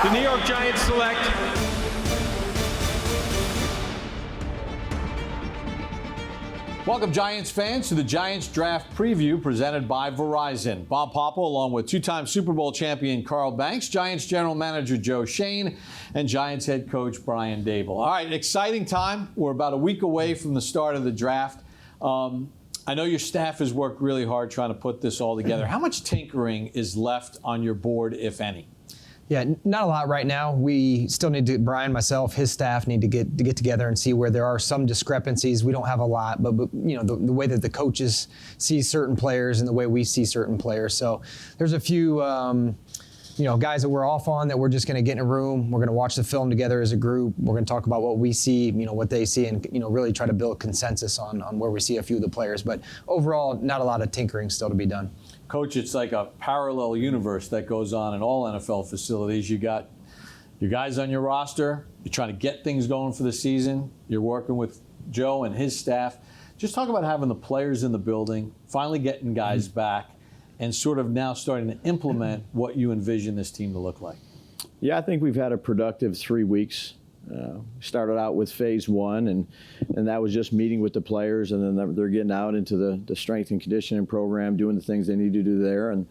The New York Giants select Welcome, Giants fans, to the Giants Draft Preview presented by Verizon. Bob Popple, along with two-time Super Bowl champion Carl Banks, Giants General Manager Joe Schoen, and Giants head coach Brian Daboll. All right, exciting time. We're about a week away from the start of the draft. I know your staff has worked really hard trying to put this all together. How much tinkering is left on your board, if any? Yeah, not a lot right now. We still need to, Brian, myself, his staff need to get together and see where there are some discrepancies. We don't have a lot, but you know, the way that the coaches see certain players and the way we see certain players. So there's a few guys that we're off on that we're just going to get in a room. We're going to watch the film together as a group. We're going to talk about what we see, what they see, and really try to build consensus on where we see a few of the players. But overall, not a lot of tinkering still to be done. Coach, it's like a parallel universe that goes on in all NFL facilities. You got your guys on your roster. You're trying to get things going for the season. You're working with Joe and his staff. Just talk about having the players in the building, finally getting guys back, and sort of now starting to implement what you envision this team to look like. Yeah, I think we've had a productive 3 weeks. Started out with phase one, and that was just meeting with the players, and then they're getting out into the strength and conditioning program, doing the things they need to do there. And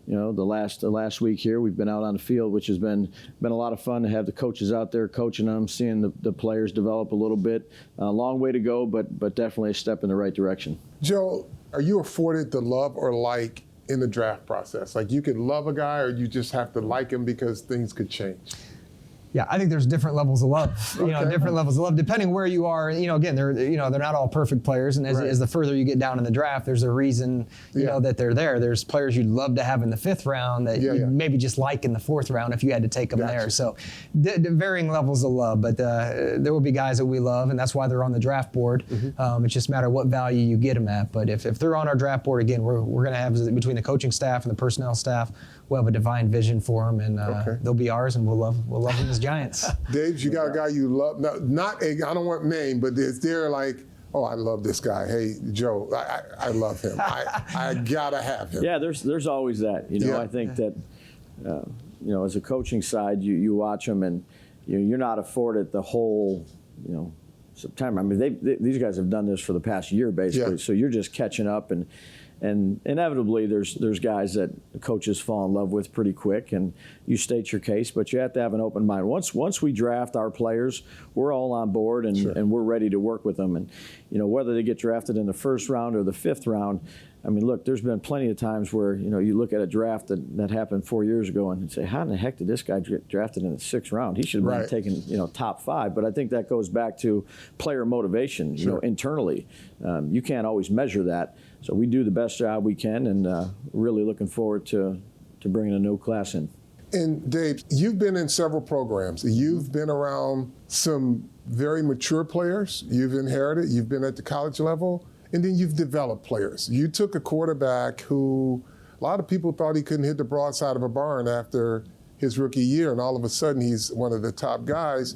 the last week here, we've been out on the field, which has been a lot of fun to have the coaches out there coaching them, seeing the players develop a little bit. A long way to go, but definitely a step in the right direction. Joe, are you afforded the love or like in the draft process? Like, you could love a guy, or you just have to like him because things could change? Yeah, I think there's different levels of love. Different levels of love depending where you are. Again, they're not all perfect players, and as the further you get down in the draft, there's a reason that they're there. There's players you'd love to have in the 5th round that you maybe just like in the 4th round if you had to take them there. So, varying levels of love, but there will be guys that we love, and that's why they're on the draft board. It's just a matter of what value you get them at. But if they're on our draft board, again, we're going to have, between the coaching staff and the personnel staff, we'll have a divine vision for them, and they'll be ours, and we'll love them as Giants. Dave, you got a guy you love? No, I don't want name, but is there like, oh, I love this guy. Hey, Joe, I love him. I gotta have him. Yeah, there's always that. I think that as a coaching side, you watch them, and you're not afforded the whole September. I mean, these guys have done this for the past year basically, so you're just catching up, and inevitably there's guys that coaches fall in love with pretty quick, and you state your case, but you have to have an open mind. Once we draft our players, we're all on board, and we're ready to work with them. And whether they get drafted in the 1st round or the 5th round, I mean, look, there's been plenty of times where you look at a draft that happened 4 years ago and say, how in the heck did this guy get drafted in the 6th round? He should have been taken top 5. But I think that goes back to player motivation, internally. You can't always measure that. So we do the best job we can, and really looking forward to bringing a new class in. And Dave, you've been in several programs. You've been around some very mature players. You've inherited. You've been at the college level, and then you've developed players. You took a quarterback who a lot of people thought he couldn't hit the broadside of a barn after his rookie year, and all of a sudden he's one of the top guys.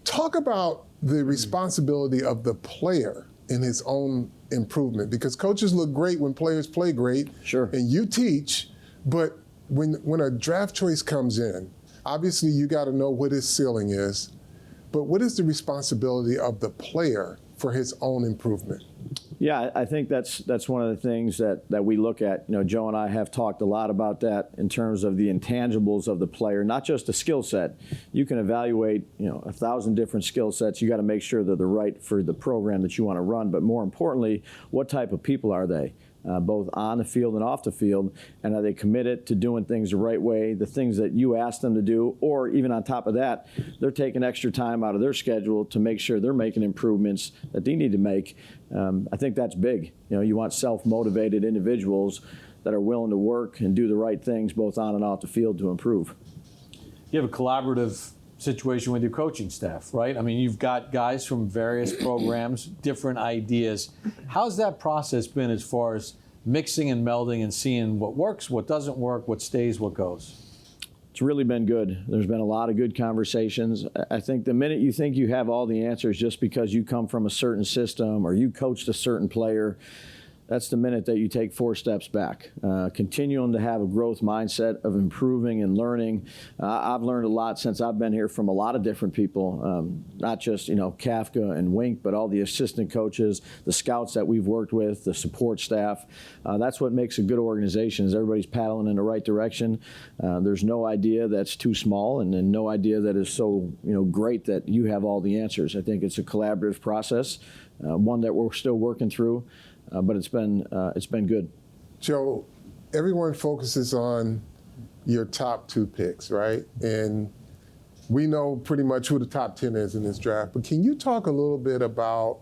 Talk about the responsibility of the player in his own improvement, because coaches look great when players play great. Sure. And you teach, but when a draft choice comes in, obviously you got to know what his ceiling is, but what is the responsibility of the player for his own improvement? Yeah, I think that's one of the things that we look at. Joe and I have talked a lot about that in terms of the intangibles of the player, not just the skill set. You can evaluate 1,000 different skill sets. You got to make sure that they're right for the program that you want to run. But more importantly, what type of people are they? Both on the field and off the field, and are they committed to doing things the right way, the things that you ask them to do, or even on top of that, they're taking extra time out of their schedule to make sure they're making improvements that they need to make. I think that's big. You want self-motivated individuals that are willing to work and do the right things both on and off the field to improve. You have a collaborative situation with your coaching staff, right? I mean, you've got guys from various programs, different ideas. How's that process been as far as mixing and melding and seeing what works, what doesn't work, what stays, what goes? It's really been good. There's been a lot of good conversations. I think the minute you think you have all the answers just because you come from a certain system or you coached a certain player, That's the minute that you take 4 steps back. Continuing to have a growth mindset of improving and learning. I've learned a lot since I've been here from a lot of different people, not just Kafka and Wink, but all the assistant coaches, the scouts that we've worked with, the support staff. That's what makes a good organization, is everybody's paddling in the right direction. There's no idea that's too small, and then no idea that is so great that you have all the answers. I think it's a collaborative process, one that we're still working through. But it's been good. Joe, everyone focuses on your top 2 picks, right? And we know pretty much who the top 10 is in this draft. But can you talk a little bit about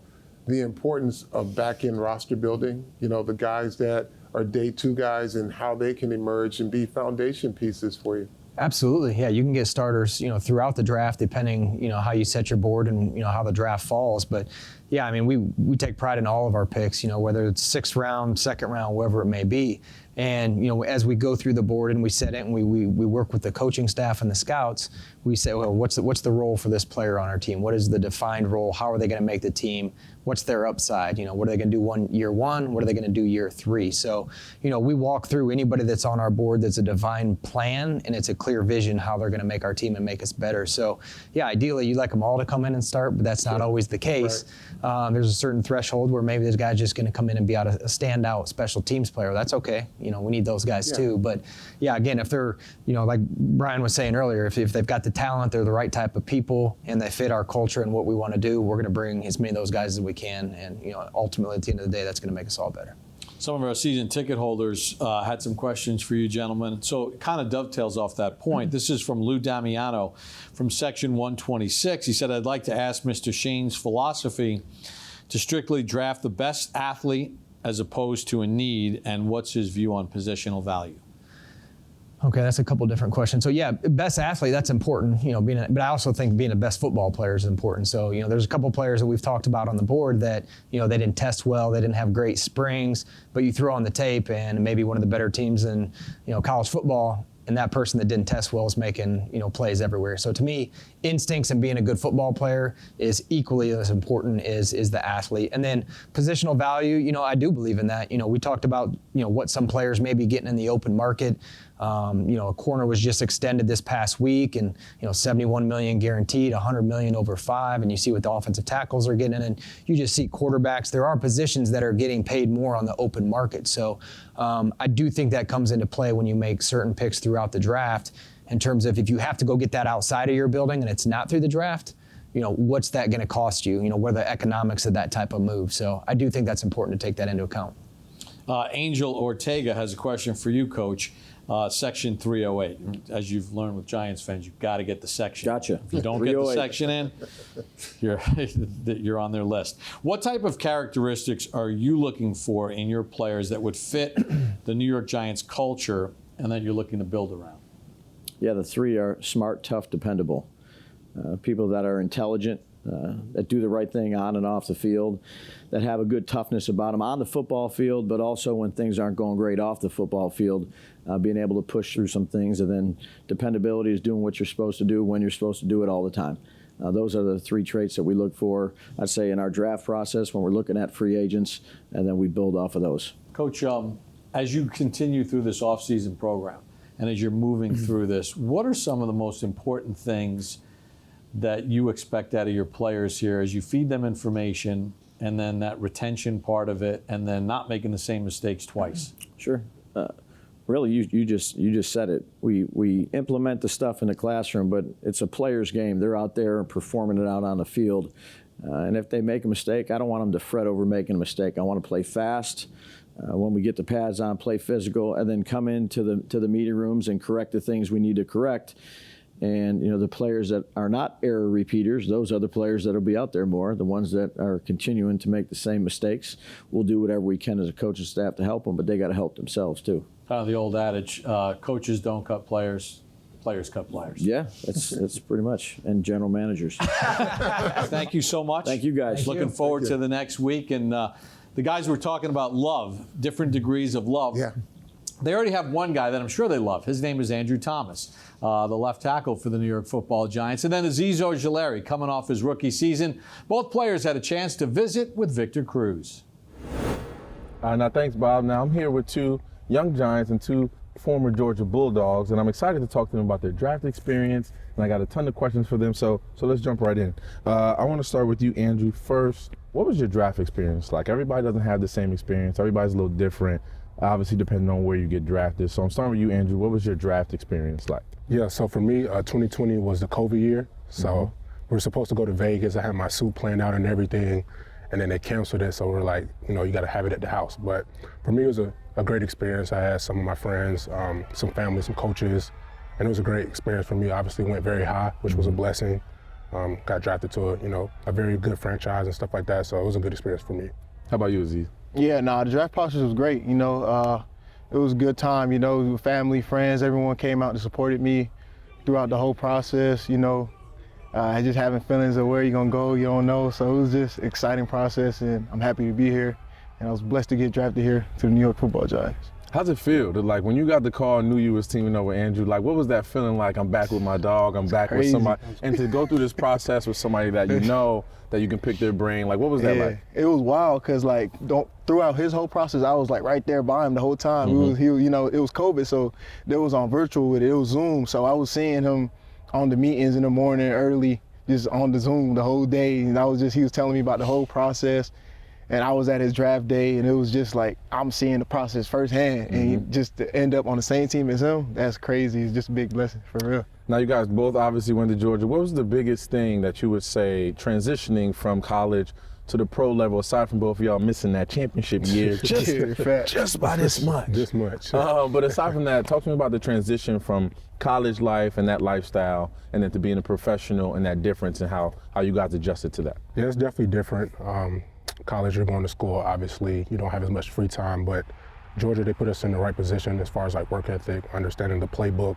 the importance of back-end roster building? The guys that are day 2 guys and how they can emerge and be foundation pieces for you. Absolutely, yeah. You can get starters, throughout the draft, depending, how you set your board and how the draft falls. But yeah, I mean, we take pride in all of our picks, whether it's 6th round, 2nd round, wherever it may be. And as we go through the board and we set it and we work with the coaching staff and the scouts, we say, well, what's the role for this player on our team? What is the defined role? How are they going to make the team? What's their upside? What are they going to do year one? What are they going to do year 3? So, we walk through anybody that's on our board that's a defined plan and it's a clear vision how they're going to make our team and make us better. So, yeah, ideally you'd like them all to come in and start, but that's not always the case. Right. There's a certain threshold where maybe this guy's just going to come in and be a standout special teams player. That's okay. We need those guys too. But yeah, again, if they're, like Brian was saying earlier, if they've got the talent, they're the right type of people, and they fit our culture and what we want to do, we're going to bring as many of those guys as we can. And ultimately, at the end of the day, that's going to make us all better. Some of our season ticket holders had some questions for you, gentlemen. So it kind of dovetails off that point. This is from Lou Damiano from section 126. He said, I'd like to ask Mr. Schoen's philosophy to strictly draft the best athlete as opposed to a need, and what's his view on positional value? Okay, that's a couple different questions. So yeah, best athlete, that's important, but I also think being a best football player is important. So, there's a couple players that we've talked about on the board that, they didn't test well, they didn't have great springs, but you throw on the tape and maybe one of the better teams in, college football, and that person that didn't test well is making, plays everywhere. So to me, instincts and being a good football player is equally as important as the athlete. And then positional value, I do believe in that. We talked about, what some players may be getting in the open market. A corner was just extended this past week, and 71 million guaranteed, 100 million over 5, and you see what the offensive tackles are getting, and you just see quarterbacks. There are positions that are getting paid more on the open market. So I do think that comes into play when you make certain picks throughout the draft, in terms of if you have to go get that outside of your building and it's not through the draft, what's that going to cost you? What are the economics of that type of move? So I do think that's important to take that into account. Angel Ortega has a question for you, Coach. Section 308. As you've learned with Giants fans, you've got to get the section. Gotcha. If you don't get the section in, you're on their list. What type of characteristics are you looking for in your players that would fit the New York Giants culture and that you're looking to build around? Yeah, the 3 are smart, tough, dependable. People that are intelligent, that do the right thing on and off the field, that have a good toughness about them on the football field, but also when things aren't going great off the football field, being able to push through some things. And then dependability is doing what you're supposed to do when you're supposed to do it all the time. Those are the 3 traits that we look for, I'd say, in our draft process when we're looking at free agents, and then we build off of those. Coach, as you continue through this offseason program and as you're moving through this, what are some of the most important things that you expect out of your players here as you feed them information, and then that retention part of it, and then not making the same mistakes twice? Sure. Really, you just said it. We implement the stuff in the classroom, but it's a player's game. They're out there performing it out on the field. And if they make a mistake, I don't want them to fret over making a mistake. I want to play fast. When we get the pads on, play physical, and then come into the meeting rooms and correct the things we need to correct. And, the players that are not error repeaters, those are the players that will be out there more. The ones that are continuing to make the same mistakes, we'll do whatever we can as a coaching staff to help them, but they got to help themselves too. Kind of the old adage, coaches don't cut players, players cut players. Yeah, that's pretty much, and general managers. Thank you so much. Thank you, guys. Looking forward to the next week. And the guys were talking about love, different degrees of love. Yeah. They already have one guy that I'm sure they love. His name is Andrew Thomas, the left tackle for the New York Football Giants. And then Azeez Ojulari coming off his rookie season. Both players had a chance to visit with Victor Cruz. Now, thanks, Bob. Now, I'm here with two young Giants and two former Georgia Bulldogs, and I'm excited to talk to them about their draft experience, and I got a ton of questions for them, so let's jump right in. I want to start with you, Andrew, first. What was your draft experience like? Everybody doesn't have the same experience. Everybody's a little different, obviously depending on where you get drafted. So I'm starting with you, Andrew. What was your draft experience like? Yeah, so for me, 2020 was the COVID year, so we were supposed to go to Vegas. I had my suit planned out and everything, and then they canceled it, so we're like, you got to have it at the house. But for me, it was a great experience. I had some of my friends, some family, some coaches, and it was a great experience for me. Obviously went very high, which was a blessing. Got drafted to a very good franchise and stuff like that, so it was a good experience for me. How about you, Aziz? Yeah, the draft process was great. It was a good time, family, friends, everyone came out and supported me throughout the whole process, just having feelings of where you're gonna go, you don't know. So it was just an exciting process, and I'm happy to be here. And I was blessed to get drafted here to the New York Football Giants. How's it feel to, like, when you got the call and knew you was teaming up with Andrew, like, what was that feeling like? I'm back with my dog, I'm back with somebody, and to go through this process with somebody that that you can pick their brain, like, what was that like? It was wild, because, like, throughout his whole process, I was, like, right there by him the whole time. It was COVID, so it was on virtual with it. It was Zoom, so I was seeing him on the meetings in the morning early, just on the Zoom the whole day, and he was telling me about the whole process. And I was at his draft day, and it was just like, I'm seeing the process firsthand, and just to end up on the same team as him, that's crazy. It's just a big blessing, for real. Now, you guys both obviously went to Georgia. What was the biggest thing that you would say transitioning from college to the pro level, aside from both of y'all missing that championship year, just by this much? This much. But aside from that, talk to me about the transition from college life and that lifestyle, and then to being a professional and that difference, and how you guys adjusted to that. Yeah, it's definitely different. College, you're going to school, obviously, you don't have as much free time, but Georgia, they put us in the right position as far as like work ethic, understanding the playbook,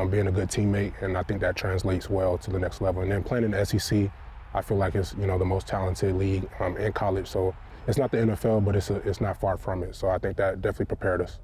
being a good teammate, and I think that translates well to the next level. And then playing in the SEC, I feel like it's the most talented league in college, so it's not the NFL, but it's not far from it. So I think that definitely prepared us.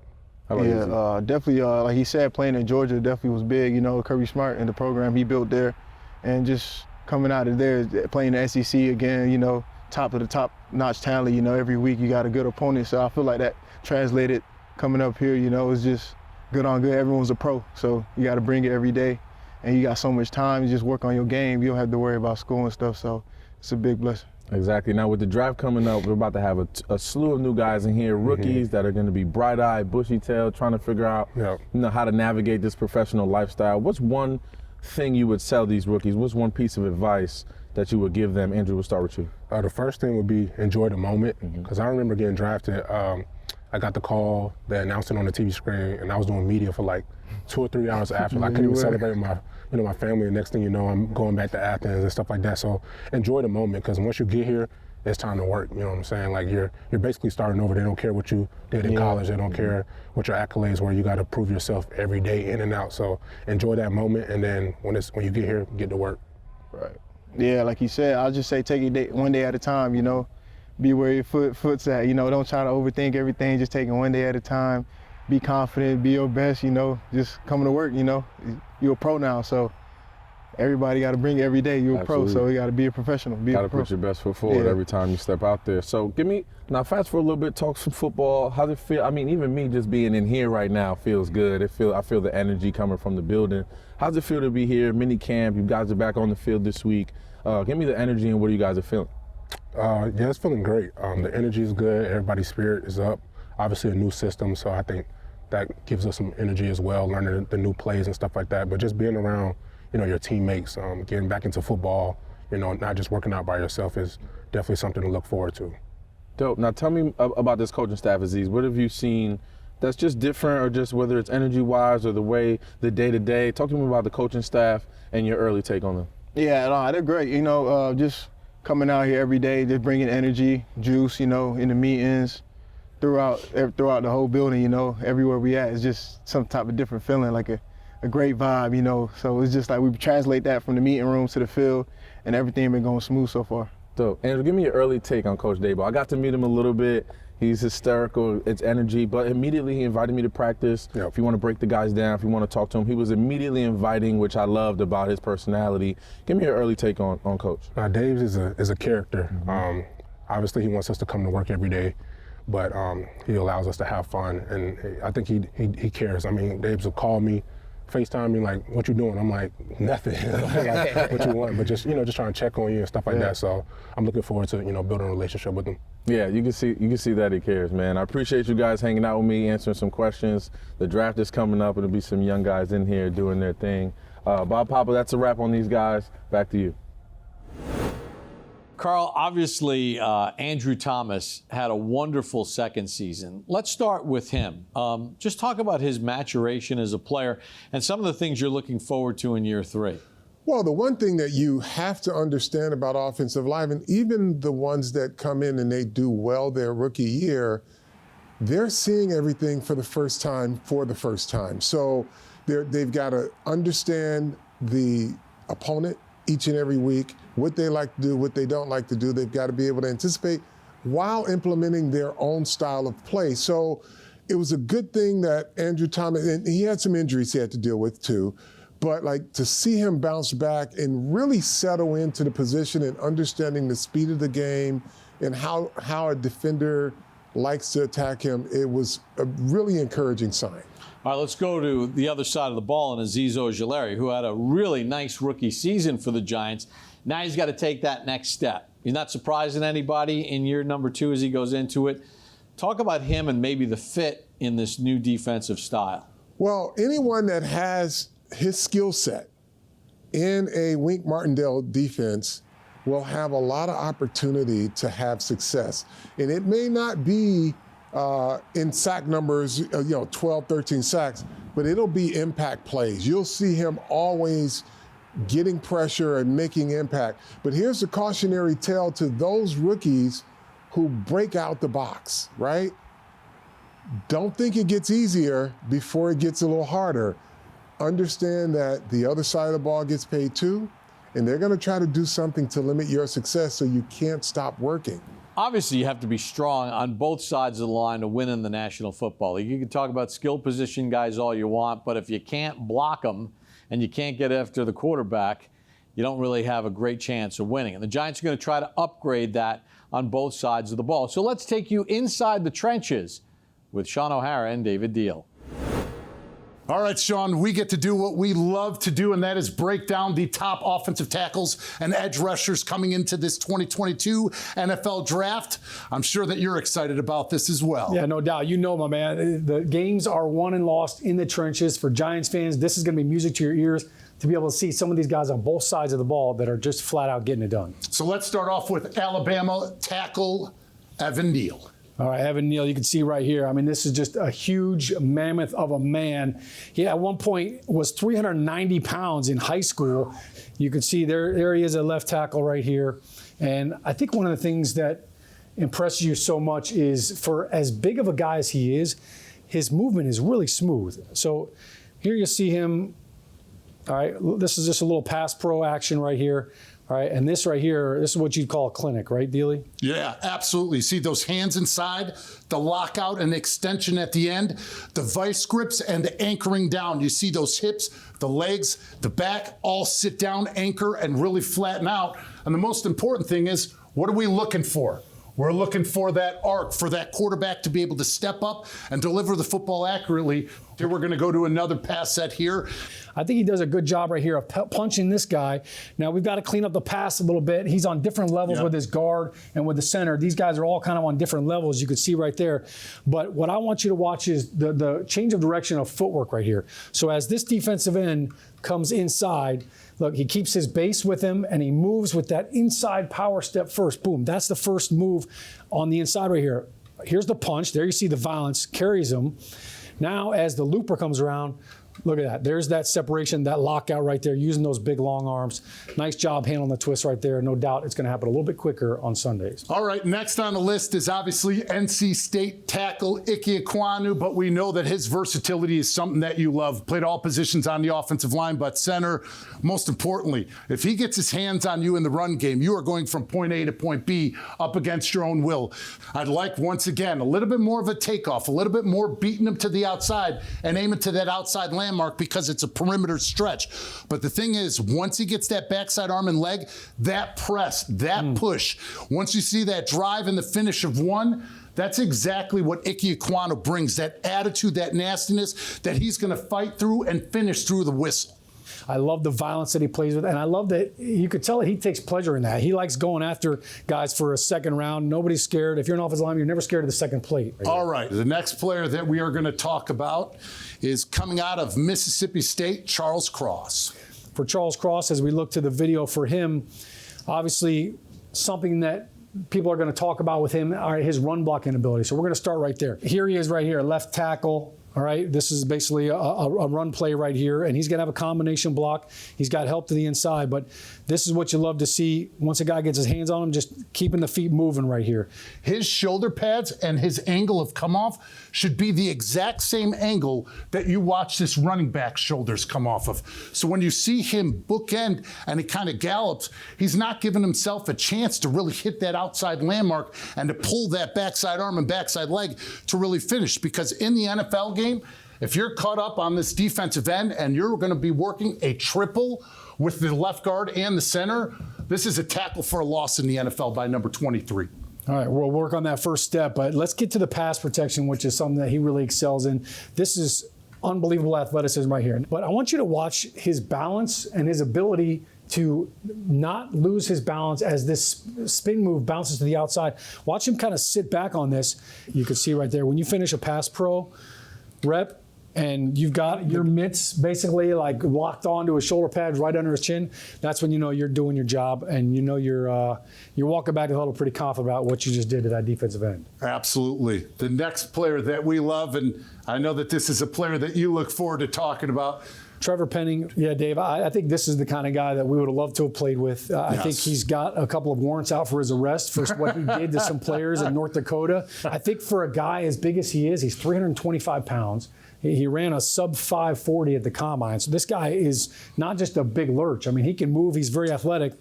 How about you? Definitely, like he said, playing in Georgia definitely was big. Kirby Smart and the program he built there, and just coming out of there, playing the SEC again, top of the top-notch talent, every week you got a good opponent. So I feel like that translated coming up here, it's just good on good. Everyone's a pro, so you got to bring it every day. And you got so much time, you just work on your game. You don't have to worry about school and stuff, so it's a big blessing. Exactly. Now, with the draft coming up, we're about to have a slew of new guys in here, rookies that are going to be bright-eyed, bushy-tailed, trying to figure out how to navigate this professional lifestyle. What's one thing you would tell these rookies? What's one piece of advice that you would give them? Andrew, we'll start with you. The first thing would be enjoy the moment, because I remember getting drafted. I got the call, they announced it on the TV screen, and I was doing media for like 2 or 3 hours after. I couldn't even celebrate with my family. And next thing you know, I'm going back to Athens and stuff like that. So enjoy the moment, because once you get here, it's time to work. You know what I'm saying? Like you're basically starting over. They don't care what you did in college. They don't care what your accolades were. You got to prove yourself every day, in and out. So enjoy that moment, and then when you get here, get to work. Right. Yeah, like you said, I'll just say take it one day at a time, Be where your foot's at, don't try to overthink everything, just take it one day at a time. Be confident, be your best, just coming to work, You're a pro now, so everybody got to bring it every day. You're a pro, so you got to be a professional. Got to put your best foot forward every time you step out there. So now fast forward a little bit, talk some football. How's it feel? I mean, even me just being in here right now feels good. I feel the energy coming from the building. How's it feel to be here, mini camp? You guys are back on the field this week. Give me the energy and what you guys are feeling. Yeah, it's feeling great. The energy is good. Everybody's spirit is up. Obviously a new system, so I think that gives us some energy as well, learning the new plays and stuff like that. But just being around, your teammates, getting back into football, not just working out by yourself is definitely something to look forward to. Dope. Now tell me about this coaching staff, Aziz. What have you seen that's just different, or just whether it's energy-wise or the day-to-day? Talk to me about the coaching staff and your early take on them. Yeah, no, they're great. Just coming out here every day, just bringing energy, juice, in the meetings, throughout the whole building, everywhere we at, it's just some type of different feeling, like a great vibe, So it's just like we translate that from the meeting rooms to the field, and everything been going smooth so far. Dope. Andrew, give me your early take on Coach Daboll. I got to meet him a little bit. He's hysterical, it's energy, but immediately he invited me to practice. Yep. If you want to break the guys down, if you want to talk to him, he was immediately inviting, which I loved about his personality. Give me your early take on Coach. Dave is a character. Obviously, he wants us to come to work every day, but he allows us to have fun, and I think he cares. I mean, Dave's will call me, FaceTime me, like, what you doing? I'm like, nothing. Like, what you want? But just, just trying to check on you and stuff like that. So I'm looking forward to, building a relationship with him. Yeah, you can see that he cares, man. I appreciate you guys hanging out with me, answering some questions. The draft is coming up, and there'll be some young guys in here doing their thing. Bob Papa, that's a wrap on these guys. Back to you. Carl, obviously, Andrew Thomas had a wonderful second season. Let's start with him. Just talk about his maturation as a player and some of the things you're looking forward to in year 3. Well, the one thing that you have to understand about offensive linemen, even the ones that come in and they do well their rookie year, they're seeing everything for the first time. So they've got to understand the opponent each and every week, what they like to do, what they don't like to do. They've got to be able to anticipate while implementing their own style of play. So it was a good thing that Andrew Thomas, and he had some injuries he had to deal with too, but like to see him bounce back and really settle into the position and understanding the speed of the game and how a defender likes to attack him, it was a really encouraging sign. All right, let's go to the other side of the ball and Azeez Ojulari, who had a really nice rookie season for the Giants. Now he's got to take that next step. He's not surprising anybody in year number 2 as he goes into it. Talk about him and maybe the fit in this new defensive style. Well, anyone that has his skill set in a Wink Martindale defense will have a lot of opportunity to have success. And it may not be in sack numbers, 12, 13 sacks, but it'll be impact plays. You'll see him always getting pressure and making impact. But here's the cautionary tale to those rookies who break out the box, right? Don't think it gets easier before it gets a little harder. Understand that the other side of the ball gets paid too, and they're going to try to do something to limit your success so you can't stop working. Obviously, you have to be strong on both sides of the line to win in the National Football League. You can talk about skill position guys all you want, but if you can't block them and you can't get after the quarterback, you don't really have a great chance of winning. And the Giants are going to try to upgrade that on both sides of the ball. So let's take you inside the trenches with Sean O'Hara and David Deal. All right, Sean, we get to do what we love to do, and that is break down the top offensive tackles and edge rushers coming into this 2022 NFL draft. I'm sure that you're excited about this as well. Yeah, no doubt. You know, my man, the games are won and lost in the trenches. For Giants fans, this is going to be music to your ears to be able to see some of these guys on both sides of the ball that are just flat out getting it done. So let's start off with Alabama tackle Evan Neal. All right, Evan Neal, you can see right here. I mean, this is just a huge mammoth of a man. He at one point was 390 pounds in high school. You can see there he is at left tackle right here. And I think one of the things that impresses you so much is for as big of a guy as he is, his movement is really smooth. So here you see him. All right, this is just a little pass pro action right here. All right, and this right here, this is what you'd call a clinic, right, Dealey? Yeah, absolutely. See those hands inside, the lockout and extension at the end, the vice grips and the anchoring down. You see those hips, the legs, the back, all sit down, anchor, and really flatten out. And the most important thing is, what are we looking for? We're looking for that arc, for that quarterback to be able to step up and deliver the football accurately. Here we're going to go to another pass set here. I think he does a good job right here of punching this guy. Now, we've got to clean up the pass a little bit. He's on different levels with his guard and with the center. These guys are all kind of on different levels, you can see right there. But what I want you to watch is the change of direction of footwork right here. So as this defensive end comes inside, look, he keeps his base with him, and he moves with that inside power step first. Boom, that's the first move on the inside right here. Here's the punch. There you see the violence, carries him. Now, as the looper comes around, look at that. There's that separation, that lockout right there, using those big, long arms. Nice job handling the twist right there. No doubt it's going to happen a little bit quicker on Sundays. All right, next on the list is obviously NC State tackle Ike Ekwonu, but we know that his versatility is something that you love. Played all positions on the offensive line, but center. Most importantly, if he gets his hands on you in the run game, you are going from point A to point B up against your own will. I'd like, once again, a little bit more of a takeoff, a little bit more beating him to the outside and aiming to that outside landmark because it's a perimeter stretch. But the thing is, once he gets that backside arm and leg, that press, that push, once you see that drive and the finish of one, That's exactly what Ike Ekwonu brings, that attitude, that nastiness that he's going to fight through and finish through the whistle. I love the violence that he plays with, and I love that you could tell that he takes pleasure in that. He likes going after guys for a second round. Nobody's scared. If you're an offensive lineman, you're never scared of the second plate. All right, the next player that we are going to talk about is coming out of Mississippi State, Charles Cross. For Charles Cross, as we look to the video for him, obviously something that people are going to talk about with him are his run blocking ability. So we're going to start right there. Here he is right here, left tackle. All right, this is basically a run play right here, and he's going to have a combination block. He's got help to the inside, but this is what you love to see once a guy gets his hands on him, just keeping the feet moving right here. His shoulder pads and his angle of come off should be the exact same angle that you watch this running back's shoulders come off of. So when you see him bookend and he kind of gallops, he's not giving himself a chance to really hit that outside landmark and to pull that backside arm and backside leg to really finish. Because in the NFL game, if you're caught up on this defensive end and you're going to be working a triple with the left guard and the center, this is a tackle for a loss in the NFL by number 23. All right, we'll work on that first step, but let's get to the pass protection, which is something that he really excels in. This is unbelievable athleticism right here. But I want you to watch his balance and his ability to not lose his balance as this spin move bounces to the outside. Watch him kind of sit back on this. You can see right there, when you finish a pass pro rep, and you've got your mitts basically like locked onto his shoulder pads right under his chin, that's when you know you're doing your job and you know you're walking back to the huddle pretty confident about what you just did to that defensive end. Absolutely. The next player that we love, and I know that this is a player that you look forward to talking about, Trevor Penning. Yeah, Dave, I think this is the kind of guy that we would have loved to have played with. I think he's got a couple of warrants out for his arrest for what he did to some players in North Dakota. I think for a guy as big as he is, he's 325 pounds. He ran a sub 540 at the combine. So this guy is not just a big lurch. I mean, he can move. He's very athletic.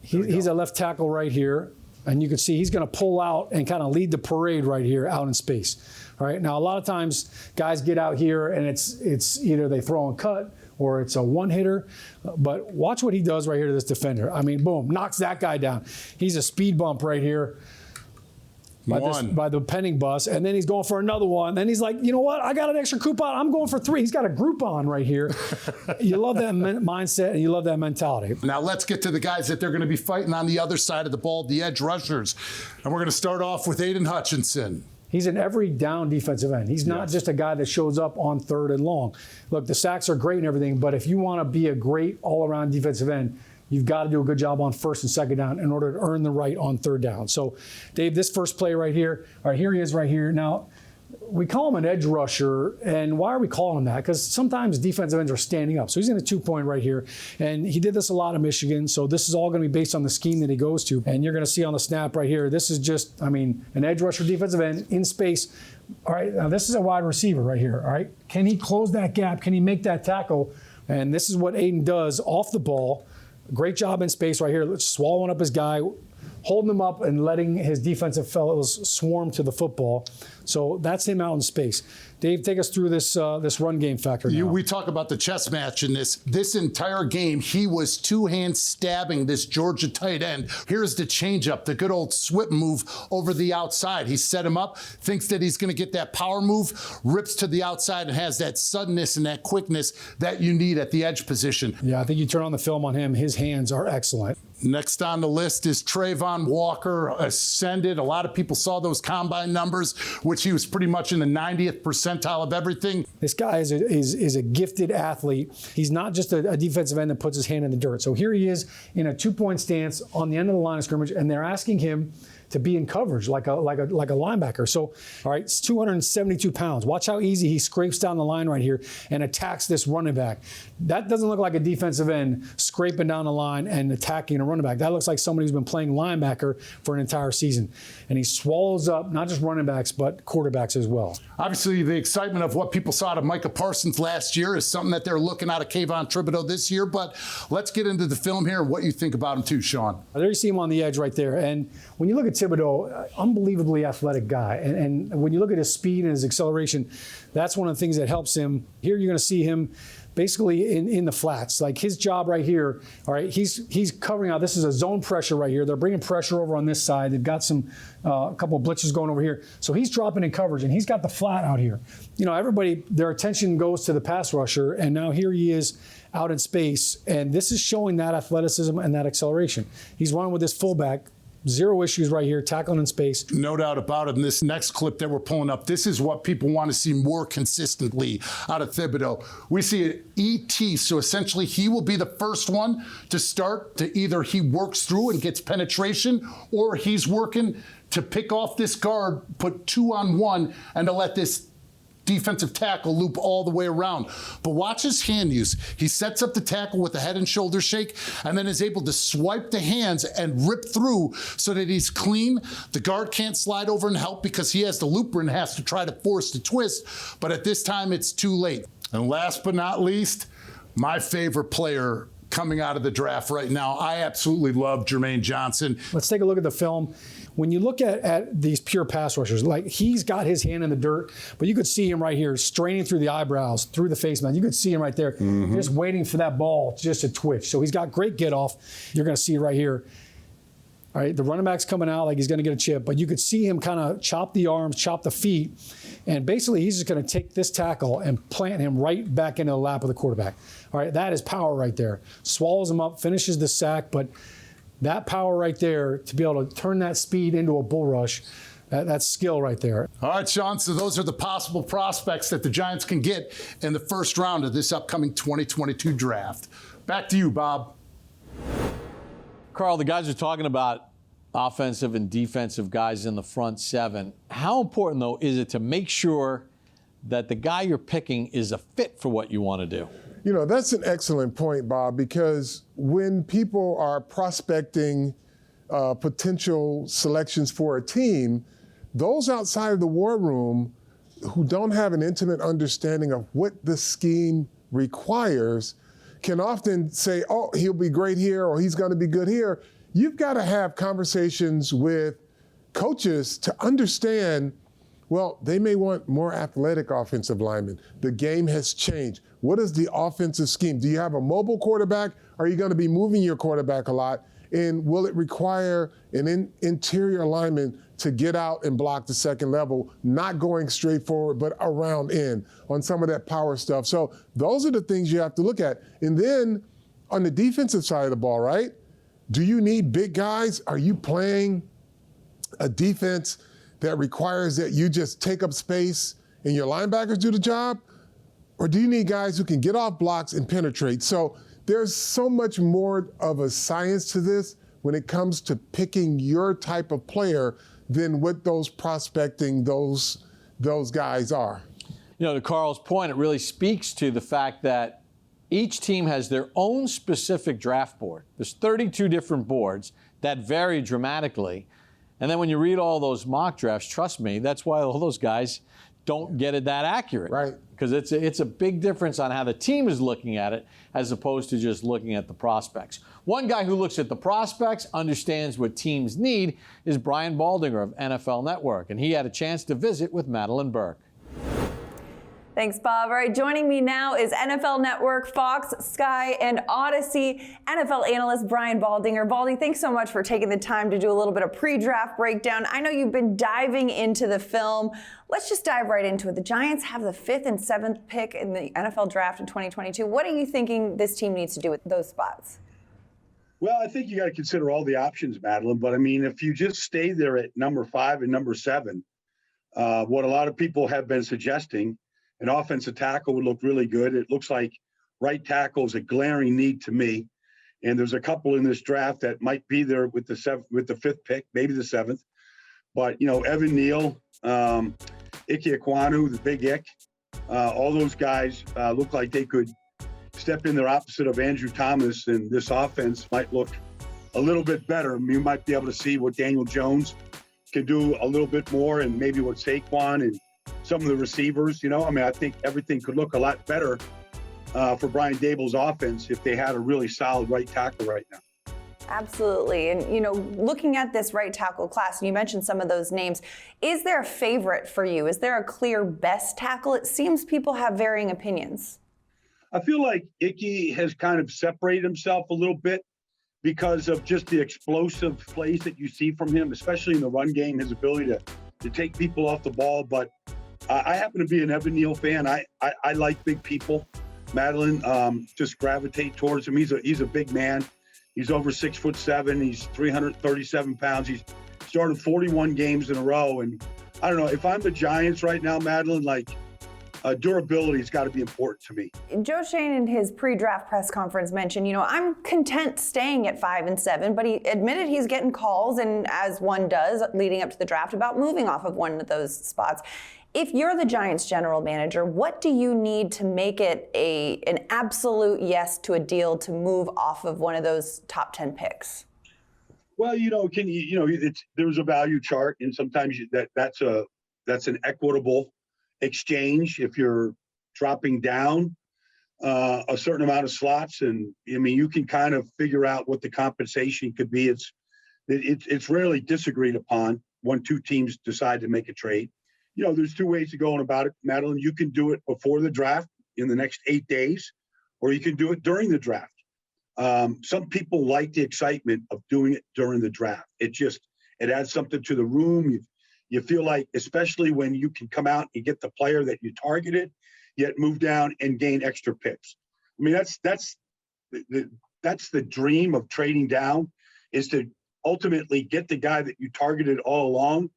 He's a left tackle right here. And you can see he's going to pull out and kind of lead the parade right here out in space. All right. Now, a lot of times guys get out here and it's either they throw and cut or it's a one-hitter. But watch what he does right here to this defender. I mean, boom, knocks that guy down. He's a speed bump right here. By the Penning bus, and then he's going for another one. Then he's like, you know what? I got an extra coupon. I'm going for 3. He's got a Groupon right here. You love that mindset, and you love that mentality. Now let's get to the guys that they're going to be fighting on the other side of the ball, the edge rushers. And we're going to start off with Aiden Hutchinson. He's an every down defensive end. He's not just a guy that shows up on third and long. Look, the sacks are great and everything, but if you want to be a great all-around defensive end, you've got to do a good job on first and second down in order to earn the right on third down. So, Dave, this first play right here, all right, here he is right here. Now, we call him an edge rusher, and why are we calling him that? Because sometimes defensive ends are standing up. So he's in a 2-point right here, and he did this a lot in Michigan, so this is all going to be based on the scheme that he goes to. And you're going to see on the snap right here, this is just, I mean, an edge rusher defensive end in space. All right, now this is a wide receiver right here, all right? Can he close that gap? Can he make that tackle? And this is what Aiden does off the ball. Great job in space right here, swallowing up his guy, holding him up and letting his defensive fellows swarm to the football. So that's him out in space. Dave, take us through this run game factor now. We talk about the chess match in this entire game. He was two-hand stabbing this Georgia tight end. Here's the changeup, the good old swip move over the outside. He set him up, thinks that he's going to get that power move, rips to the outside and has that suddenness and that quickness that you need at the edge position. Yeah, I think you turn on the film on him. His hands are excellent. Next on the list is Trayvon Walker, ascended. A lot of people saw those combine numbers, which he was pretty much in the 90th percentile of everything. This guy is a gifted athlete. He's not just a defensive end that puts his hand in the dirt. So here he is in a 2-point stance on the end of the line of scrimmage, and they're asking him to be in coverage like a linebacker. So, all right, it's 272 pounds. Watch how easy he scrapes down the line right here and attacks this running back. That doesn't look like a defensive end scraping down the line and attacking a running back. That looks like somebody who's been playing linebacker for an entire season. And he swallows up not just running backs, but quarterbacks as well. Obviously, the excitement of what people saw out of Micah Parsons last year is something that they're looking out of Kayvon Thibodeaux this year. But let's get into the film here and what you think about him too, Sean. There you see him on the edge right there. And when you look at Thibodeaux, unbelievably athletic guy. And when you look at his speed and his acceleration, that's one of the things that helps him. Here you're going to see him basically in the flats. Like his job right here, all right, he's covering out. This is a zone pressure right here. They're bringing pressure over on this side. They've got some a couple of blitzes going over here. So he's dropping in coverage, and he's got the flat out here. You know, everybody, their attention goes to the pass rusher, and now here he is out in space, and this is showing that athleticism and that acceleration. He's running with his fullback. Zero issues right here, tackling in space. No doubt about it. In this next clip that we're pulling up, this is what people want to see more consistently out of Thibodeau. We see an ET, so essentially he will be the first one to start to either he works through and gets penetration, or he's working to pick off this guard, put 2-on-1, and to let this defensive tackle loop all the way around. But watch his hand use. He sets up the tackle with a head and shoulder shake and then is able to swipe the hands and rip through so that he's clean. The guard can't slide over and help because he has the looper and has to try to force the twist. But at this time, it's too late. And last but not least, my favorite player coming out of the draft right now. I absolutely love Jermaine Johnson. Let's take a look at the film. When you look at these pure pass rushers, like he's got his hand in the dirt, but you could see him right here straining through the eyebrows, through the face mask. You could see him right there, just waiting for that ball just to twitch. So he's got great get off. You're going to see right here. All right, the running back's coming out like he's going to get a chip, but you could see him kind of chop the arms, chop the feet, and basically he's just going to take this tackle and plant him right back into the lap of the quarterback. All right, that is power right there. Swallows him up, finishes the sack, but that power right there to be able to turn that speed into a bull rush, that's skill right there. All right, Sean, so those are the possible prospects that the Giants can get in the first round of this upcoming 2022 draft. Back to you, Bob. Carl, the guys are talking about offensive and defensive guys in the front seven. How important, though, is it to make sure that the guy you're picking is a fit for what you want to do? You know, that's an excellent point, Bob, because when people are prospecting potential selections for a team, those outside of the war room who don't have an intimate understanding of what the scheme requires can often say, oh, he'll be great here or he's going to be good here. You've got to have conversations with coaches to understand, well, they may want more athletic offensive linemen. The game has changed. What is the offensive scheme? Do you have a mobile quarterback? Are you going to be moving your quarterback a lot? And will it require an interior lineman to get out and block the second level, not going straight forward, but around in on some of that power stuff? So those are the things you have to look at. And then on the defensive side of the ball, right? Do you need big guys? Are you playing a defense that requires that you just take up space and your linebackers do the job? Or do you need guys who can get off blocks and penetrate? So there's so much more of a science to this when it comes to picking your type of player than what those prospecting those guys are. You know, to Carl's point, it really speaks to the fact that each team has their own specific draft board. There's 32 different boards that vary dramatically. And then when you read all those mock drafts, trust me, that's why all those guys don't get it that accurate. Right. Because it's a big difference on how the team is looking at it as opposed to just looking at the prospects. One guy who looks at the prospects, understands what teams need, is Brian Baldinger of NFL Network. And he had a chance to visit with Madeline Burke. Thanks, Bob. All right, joining me now is NFL Network, Fox, Sky, and Odyssey NFL analyst Brian Baldinger. Baldy, thanks so much for taking the time to do a little bit of pre-draft breakdown. I know you've been diving into the film. Let's just dive right into it. The Giants have the 5th and 7th pick in the NFL draft in 2022. What are you thinking this team needs to do with those spots? Well, I think you got to consider all the options, Madeline. But, I mean, if you just stay there at number 5 and number 7, what a lot of people have been suggesting, an offensive tackle would look really good. It looks like right tackle is a glaring need to me. And there's a couple in this draft that might be there with the 5th pick, maybe the 7th. But, you know, Evan Neal, Ike Ekwonu, the big Ick, all those guys look like they could step in their opposite of Andrew Thomas, and this offense might look a little bit better. You might be able to see what Daniel Jones can do a little bit more, and maybe what Saquon and some of the receivers, you know. I mean, I think everything could look a lot better for Brian Daboll's offense if they had a really solid right tackle right now. Absolutely. And, you know, looking at this right tackle class, and you mentioned some of those names, is there a favorite for you? Is there a clear best tackle? It seems people have varying opinions. I feel like Icky has kind of separated himself a little bit because of just the explosive plays that you see from him, especially in the run game, his ability to take people off the ball. But I happen to be an Evan Neal fan. I like big people. Madeline, just gravitate towards him. He's a big man. He's over 6'7". He's 337 pounds. He's started 41 games in a row. And I don't know, if I'm the Giants right now, Madeline, like, durability has got to be important to me. Joe Schoen in his pre-draft press conference mentioned, I'm content staying at 5 and 7, but he admitted he's getting calls, and as one does leading up to the draft, about moving off of one of those spots. If you're the Giants general manager, what do you need to make it an absolute yes to a deal to move off of one of those top 10 picks? Well, there's a value chart, and sometimes that's an equitable exchange if you're dropping down a certain amount of slots. And I mean, you can kind of figure out what the compensation could be. It's rarely disagreed upon when two teams decide to make a trade. There's two ways of going about it, Madeline. You can do it before the draft in the next 8 days, or you can do it during the draft. Some people like the excitement of doing it during the draft. It adds something to the room. You feel like, especially when you can come out and get the player that you targeted, yet move down and gain extra picks. I mean, that's the dream of trading down, is to ultimately get the guy that you targeted all along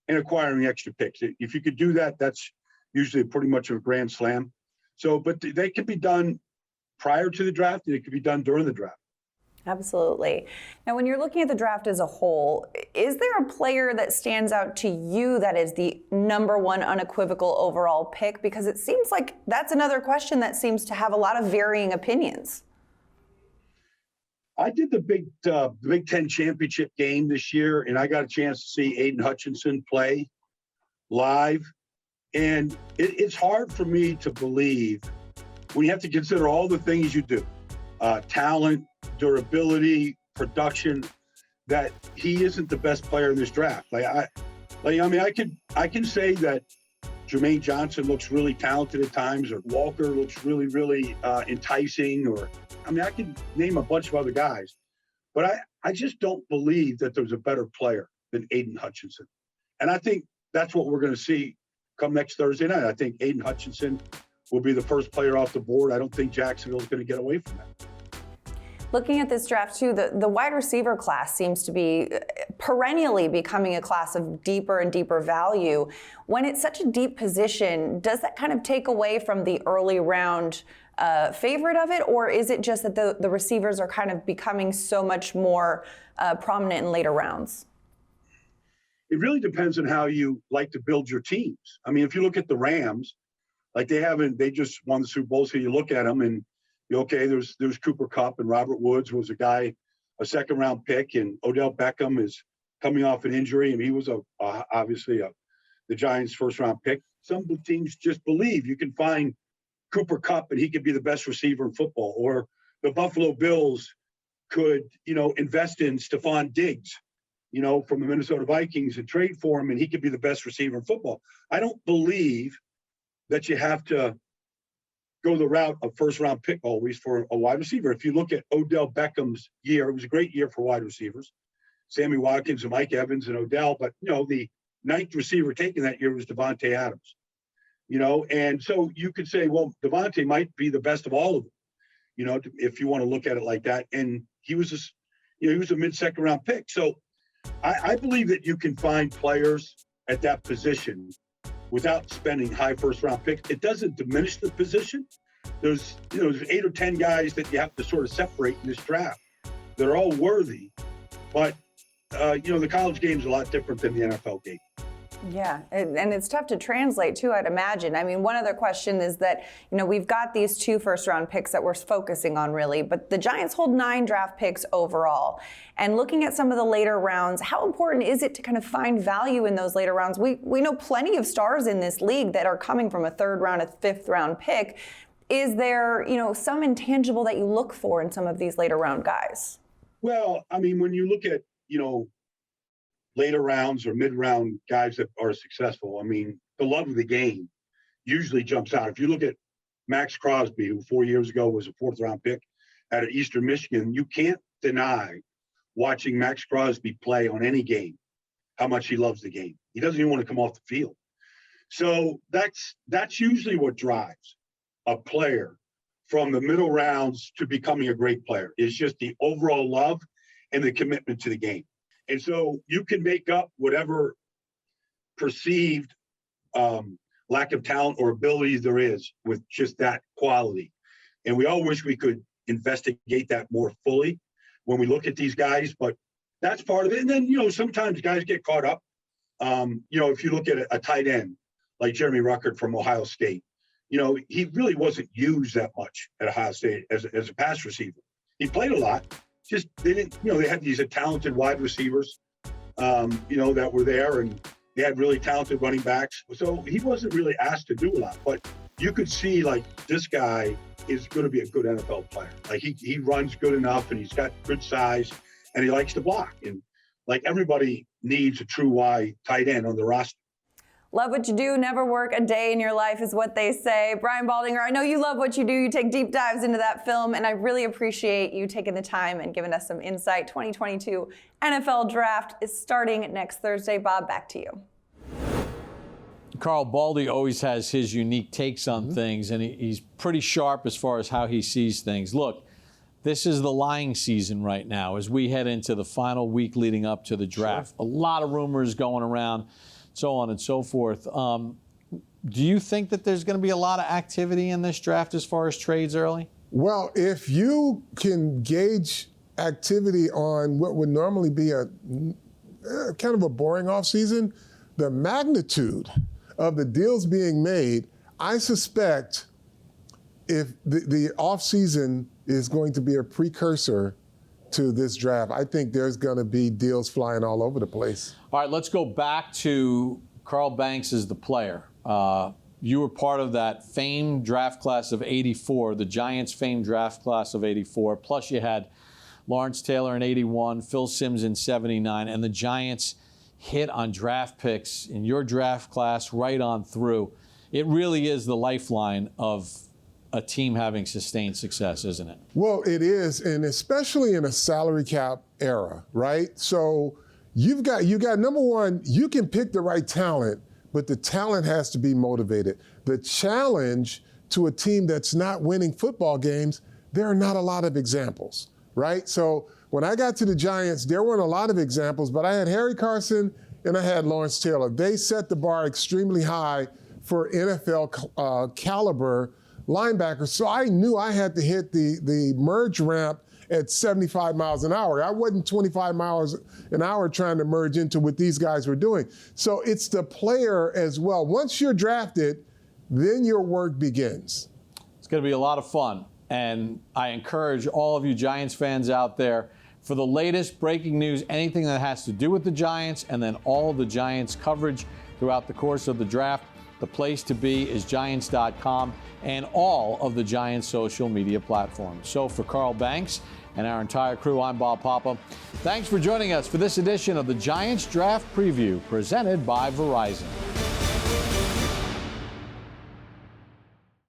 and acquiring extra picks. If you could do that, that's usually pretty much a grand slam. So, but they could be done prior to the draft, and it could be done during the draft. Absolutely. Now, when you're looking at the draft as a whole, is there a player that stands out to you that is the number one unequivocal overall pick? Because it seems like that's another question that seems to have a lot of varying opinions. I did the Big Ten championship game this year, and I got a chance to see Aiden Hutchinson play live. And it's hard for me to believe, when you have to consider all the things you do, talent, durability, production, that he isn't the best player in this draft. I can say that Jermaine Johnson looks really talented at times, or Walker looks really, really enticing, I could name a bunch of other guys, but I just don't believe that there's a better player than Aiden Hutchinson. And I think that's what we're going to see come next Thursday night. I think Aiden Hutchinson will be the first player off the board. I don't think Jacksonville is going to get away from that. Looking at this draft, too, the wide receiver class seems to be perennially becoming a class of deeper and deeper value. When it's such a deep position, does that kind of take away from the early round favorite of it, or is it just that the receivers are kind of becoming so much more prominent in later rounds? It really depends on how you like to build your teams. I mean, if you look at the Rams, like they just won the Super Bowl, so you look at them and okay, there's Cooper Kupp, and Robert Woods was a second round pick, and Odell Beckham is coming off an injury, and he was obviously the Giants' first round pick. Some teams just believe you can find Cooper Kupp and he could be the best receiver in football, or the Buffalo Bills could, invest in Stephon Diggs, from the Minnesota Vikings, and trade for him, and he could be the best receiver in football. I don't believe that you have to go the route of first round pick always for a wide receiver. If you look at Odell Beckham's year, it was a great year for wide receivers. Sammy Watkins and Mike Evans and Odell, but the ninth receiver taken that year was Devontae Adams. And so you could say, well, Devontae might be the best of all of them, if you want to look at it like that. And he was a mid-second round pick. So I believe that you can find players at that position without spending high first round picks. It doesn't diminish the position. There's 8 or 10 guys that you have to sort of separate in this draft. They're all worthy, but the college game is a lot different than the NFL game. Yeah, and it's tough to translate too, I'd imagine. I mean, one other question is that, we've got these 2 first-round picks that we're focusing on really, but the Giants hold 9 draft picks overall. And looking at some of the later rounds, how important is it to kind of find value in those later rounds? We know plenty of stars in this league that are coming from a 3rd round, a 5th round pick. Is there, some intangible that you look for in some of these later round guys? Well, I mean, when you look at, later rounds or mid-round guys that are successful, I mean, the love of the game usually jumps out. If you look at Max Crosby, who 4 years ago was a 4th-round pick out of Eastern Michigan, you can't deny watching Max Crosby play on any game how much he loves the game. He doesn't even want to come off the field. So that's usually what drives a player from the middle rounds to becoming a great player. It's just the overall love and the commitment to the game. And so you can make up whatever perceived lack of talent or ability there is with just that quality. And we all wish we could investigate that more fully when we look at these guys, but that's part of it. And then, sometimes guys get caught up. If you look at a tight end like Jeremy Ruckert from Ohio State, he really wasn't used that much at Ohio State as a pass receiver. He played a lot. Just they didn't, they had these talented wide receivers, that were there, and they had really talented running backs. So he wasn't really asked to do a lot. But you could see, this guy is going to be a good NFL player. He runs good enough, and he's got good size, and he likes to block. And everybody needs a true Y tight end on the roster. Love what you do, never work a day in your life is what they say. Brian Baldinger, I know you love what you do. You take deep dives into that film, and I really appreciate you taking the time and giving us some insight. 2022 NFL Draft is starting next Thursday. Bob, back to you. Carl, Baldy always has his unique takes on things, and he's pretty sharp as far as how he sees things. Look, this is the lying season right now as we head into the final week leading up to the draft. Sure. A lot of rumors going around, so on and so forth. Do you think that there's going to be a lot of activity in this draft as far as trades early? Well, if you can gauge activity on what would normally be a kind of a boring offseason, the magnitude of the deals being made, I suspect if the offseason is going to be a precursor to this draft, I think there's going to be deals flying all over the place. All right, let's go back to Carl Banks as the player. You were part of that famed draft class of '84, the Giants' famed draft class of '84. Plus you had Lawrence Taylor in '81, Phil Simms in '79, and the Giants hit on draft picks in your draft class right on through. It really is the lifeline of a team having sustained success, isn't it? Well, it is, and especially in a salary cap era, right? So you got number one, you can pick the right talent, but the talent has to be motivated. The challenge to a team that's not winning football games, there are not a lot of examples, right? So when I got to the Giants, there weren't a lot of examples, but I had Harry Carson and I had Lawrence Taylor. They set the bar extremely high for NFL caliber linebackers. So I knew I had to hit the merge ramp at 75 miles an hour. I wasn't 25 miles an hour trying to merge into what these guys were doing. So it's the player as well. Once you're drafted, then your work begins. It's going to be a lot of fun. And I encourage all of you Giants fans out there, for the latest breaking news, anything that has to do with the Giants, and then all of the Giants coverage throughout the course of the draft, the place to be is Giants.com and all of the Giants social media platforms. So for Carl Banks and our entire crew, I'm Bob Papa. Thanks for joining us for this edition of the Giants Draft Preview presented by Verizon.